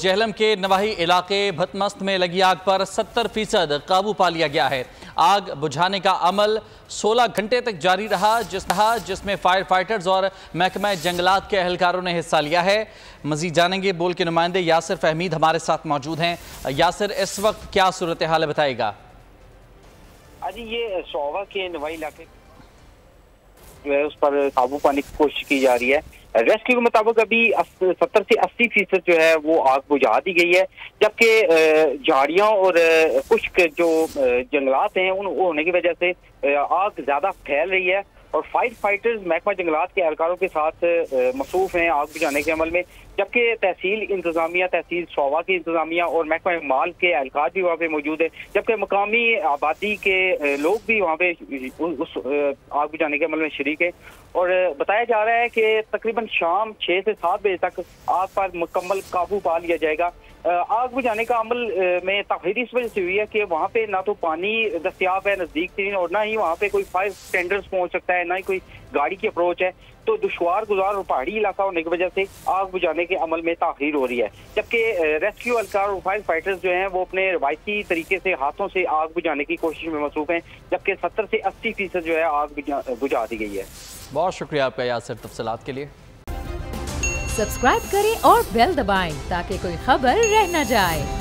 जेहलम के नवाही इलाके भतमस्त में लगी आग पर 70% काबू पा लिया गया है। आग बुझाने का अमल 16 घंटे तक जारी रहा, जिसमें फायर फाइटर्स और महकमा जंगलात के अहलकारों ने हिस्सा लिया है। मजीद जानेंगे, बोल के नुमाइंदे यासिर फहमीद हमारे साथ मौजूद हैं। यासिर, इस वक्त क्या सूरत हाल है, बताएगा। जी, ये सोवा के नवाही इलाके जो है उस पर काबू पाने की कोशिश की जा रही है। रेस्क्यू के मुताबिक अभी 70 से 80% जो है वो आग बुझा दी गई है, जबकि झाड़ियां और खुश्क जो जंगलात हैं उन होने की वजह से आग ज्यादा फैल रही है और फायर फाइटर्स महकमा जंगलात के एहलकारों के साथ मसरूफ हैं आग बुझाने के अमल में, जबकि तहसील इंतजामिया, तहसील सोवा की इंतजामिया और महकमा माल के एहलकार भी वहाँ पे मौजूद है, जबकि मकामी आबादी के लोग भी वहाँ पे उस आग बुझाने के अमल में शरीक है। और बताया जा रहा है कि तकरीबन शाम 6 से 7 बजे तक आग पर मुकम्मल काबू पा लिया जाएगा। आग बुझाने का अमल में ताखीर इस वजह से हुई है कि वहाँ पे ना तो पानी दस्तयाब है नजदीक तीन, और ना ही वहाँ पे कोई फायर टेंडर्स पहुँच सकता है, ना ही कोई गाड़ी की अप्रोच है। तो दुश्वार गुजार और पहाड़ी इलाका होने की वजह से आग बुझाने के अमल में ताखीर हो रही है, जबकि रेस्क्यू एहलकार और फायर फाइटर्स जो हैं वो अपने रवायती तरीके से हाथों से आग बुझाने की कोशिश में मसरूफ हैं, जबकि 70 से 80% जो है आग बुझा दी गई है। बहुत शुक्रिया आपका यासिर, तफसीलात के लिए। सब्सक्राइब करें और बेल दबाएं ताकि कोई खबर रह न जाए।